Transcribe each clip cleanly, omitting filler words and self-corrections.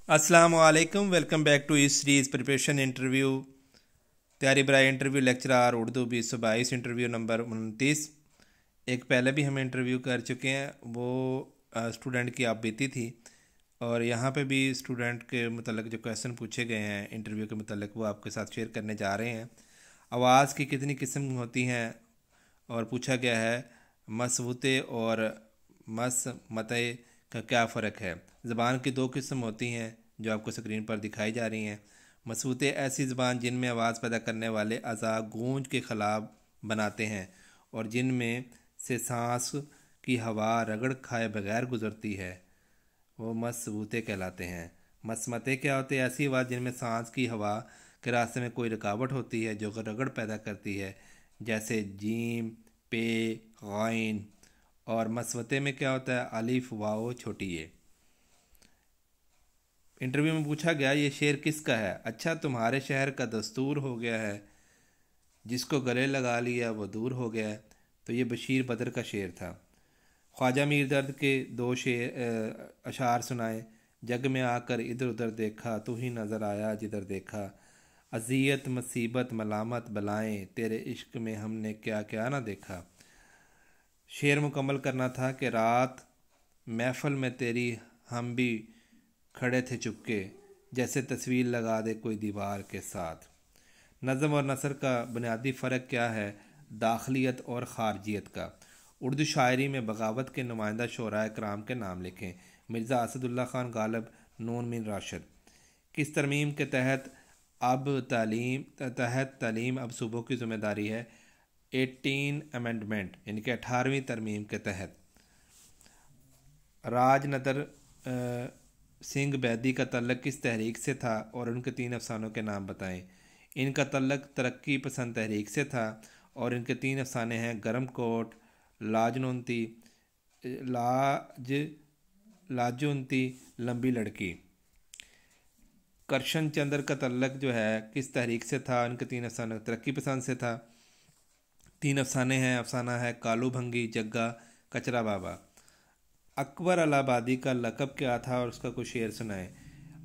अस्सलाम वालेकुम। Welcome back to इस सीरीज़ प्रिपरेशन इंटरव्यू तैयारी बराए interview lecturer Urdu 2022 interview number 29। एक पहले भी हम इंटरव्यू कर चुके हैं, वो स्टूडेंट की आप बीती थी, और यहाँ पे भी स्टूडेंट के मतलब जो क्वेश्चन पूछे गए हैं इंटरव्यू के मतलब वो आपके साथ शेयर करने जा रहे हैं। आवाज़ की कितनी किस्म होती हैं, और पूछा गया है मसबूते और मसमते का क्या फ़र्क है। ज़बान की दो किस्म होती हैं जो आपको स्क्रीन पर दिखाई जा रही हैं। मसबूते ऐसी ज़बान जिनमें आवाज़ पैदा करने वाले अज़ा गूंज के ख़िलाफ़ बनाते हैं और जिनमें से सांस की हवा रगड़ खाए बगैर गुज़रती है, वो मसबूते कहलाते हैं। मसमते क्या होते हैं? ऐसी आवाज़ जिनमें सांस की हवा के रास्ते में कोई रुकावट होती है जो रगड़ पैदा करती है, जैसे जीम, पे, गाइन। और मसवते में क्या होता है? अलिफ, वाओ, छोटी ए। इंटरव्यू में पूछा गया ये शेर किसका है? अच्छा, तुम्हारे शहर का दस्तूर हो गया है, जिसको गले लगा लिया वो दूर हो गया है। तो ये बशीर बदर का शेर था। ख्वाजा मीर दर्द के दो अशार सुनाए। जग में आकर इधर उधर देखा, तू ही नज़र आया जिधर देखा। अजियत मुसीबत मलामत बलाएं, तेरे इश्क में हमने क्या क्या ना देखा। शेर मुकम्मल करना था कि रात महफल में तेरी हम भी खड़े थे चुपके, जैसे तस्वीर लगा दे कोई दीवार के साथ। नज़म और नसर का बुनियादी फ़र्क क्या है? दाखिलियत और ख़ारजियत का। उर्दू शायरी में बगावत के नुमाइंदा शोराए कराम के नाम लिखें। मिर्ज़ा असदुल्ला ख़ान गालिब, नून मीन राशिद। किस तरमीम के तहत तालीम अब सूबों की ज़िम्मेदारी है? 18 अमेंडमेंट यानी कि 18वीं तरमीम के तहत। राजनदर सिंह बैदी का तल्लक किस तहरीक से था और उनके 3 अफसानों के नाम बताएं। इनका तल्लक तरक्की पसंद तहरीक से था और इनके 3 अफसाने हैं गरम कोट, लाजनोंती, लाज लाजोंती, लंबी लड़की। करशन चंद्र का तल्लक जो है किस तहरीक से था? उनके 3 अफसाने तरक्की पसंद से था। 3 अफसाने हैं। अफसाना है कालू भंगी, जग्गा, कचरा बाबा। अकबर अलाहाबादी का लक़ब क्या था और उसका कुछ शेर सुनाए।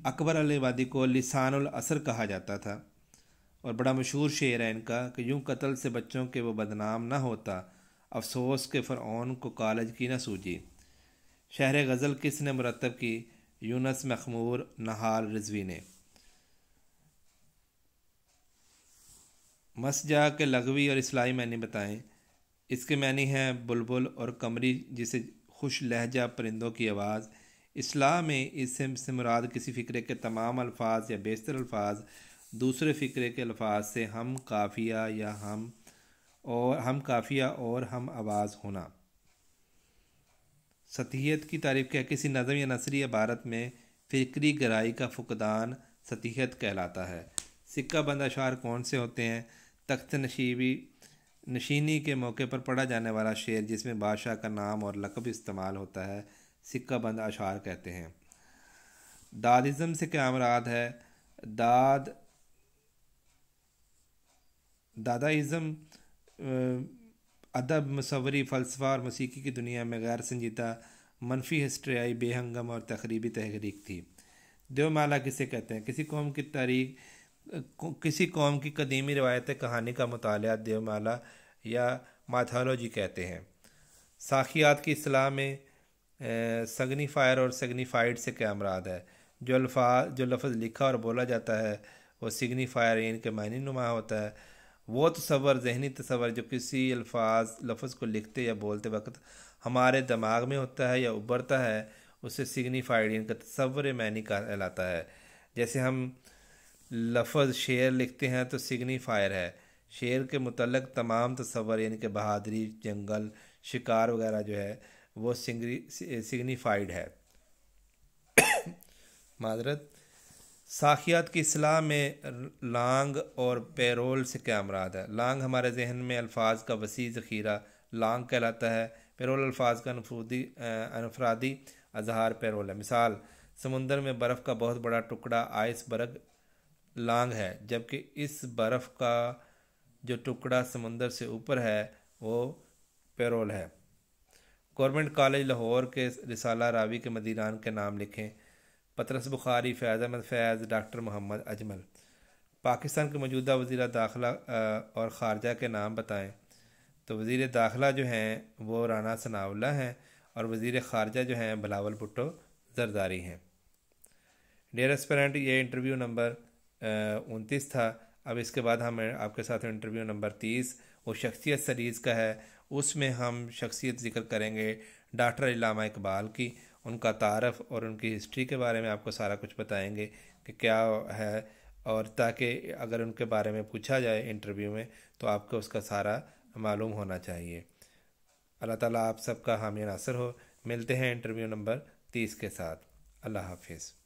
अकबर अलाहाबादी को लिसानुल असर कहा जाता था और बड़ा मशहूर शेर है इनका कि यूं कत्ल से बच्चों के वो बदनाम ना होता, अफसोस के फ़िरऔन को कॉलेज की न सूझी। शहर गज़ल किसने मुरतब की? यूनस मखमूर, नहाल रिजवी ने। मसजा के लगवी और इस्लाही मैनी बताएं। इसके मैनी हैं बुलबुल और कमरी, जिसे खुश लहजा परिंदों की आवाज़। इस्लाह में इससे से मुराद किसी फ़िक्रे के तमाम अल्फाज या बेशतर अल्फाज दूसरे फ़िक्रे के अल्फाज से हम काफ़िया या हम आवाज़ होना। सतहियत की तारीफ़ क्या? किसी नज़म या नसरी इबारत में फ़िक्री गहराई का फुकदान सतहियत कहलाता है। सिक्का बंद अशार कौन से होते हैं? तख्त नशीनी के मौके पर पढ़ा जाने वाला शेर जिसमें बादशाह का नाम और लक़ब इस्तेमाल होता है, सिक्का बंद अशार कहते हैं। दादिज़म से क्या मुराद है? दादाइज़म अदब, मुसव्वरी, फ़लसफ़ा और मौसीकी की दुनिया में गैर संजीदा मनफी हिस्ट्रियाई, बेहंगम और तखरीबी तहरीक थी। देवमाला किसे कहते हैं? किसी कौम की कदीमी रवायत कहानी का मुतालिया देवमाला या माथोलॉजी कहते हैं। साखियात की इस्लाह में सग्नीफायर और सग्नीफाइड से क्या मुराद है? जो लफ्ज़ लिखा और बोला जाता है वो सिग्नीफायर यानी कि मायने नुमा होता है। वो तसव्वुर, जहनी तसव्वुर जो किसी लफ्ज़ को लिखते या बोलते वक्त हमारे दिमाग में होता है या उभरता है, उसे सिग्नीफाइड यानी कि तसव्वुर मैनी कहलाता है। जैसे हम लफ्ज़ शेर लिखते हैं तो सिग्नीफायर है। शेर के मुतल्लक तमाम तसव्वुर यानी कि बहादुरी, जंगल, शिकार वगैरह जो है वो सिग्नीफाइड है। मादरत। साखियात की इस्लाह में लांग और पेरोल से क्या मुराद है? लांग हमारे जहन में अल्फाज का वसी ज़ख़ीरा लांग कहलाता है। पेरोल अल्फाज का अनफरादी अजहार पेरोल है। मिसाल, समुंदर में बर्फ़ का बहुत बड़ा टुकड़ा आइसबर्ग लांग है, जबकि इस बर्फ़ का जो टुकड़ा समुंदर से ऊपर है वो पेरोल है। गवर्नमेंट कॉलेज लाहौर के रिसाला रावी के मदीरान के नाम लिखें। पतरस बुखारी, फैज़ अहमद फैज़, डॉक्टर मोहम्मद अजमल। पाकिस्तान के मौजूदा वज़ीर दाखिला और ख़ारजा के नाम बताएं। तो वज़ीर दाखिला जो हैं वो राना सनाउल्लाह हैं और वज़ीर ख़ारजा जो हैं बिलावल भुट्टो ज़रदारी हैं। डियर एस्पिरेंट, ये इंटरव्यू नंबर 29 था। अब इसके बाद हम आपके साथ इंटरव्यू नंबर 30 वो शख्सियत सीरीज़ का है। उसमें हम शख्सियत ज़िक्र करेंगे डॉक्टर अल्लामा इकबाल की, उनका तारफ़ और उनकी हिस्ट्री के बारे में आपको सारा कुछ बताएंगे कि क्या है, और ताकि अगर उनके बारे में पूछा जाए इंटरव्यू में तो आपको उसका सारा मालूम होना चाहिए। अल्लाह ताला आप सबका हामी नासर हो। मिलते हैं इंटरव्यू नंबर 30 के साथ। अल्लाह हाफिज़।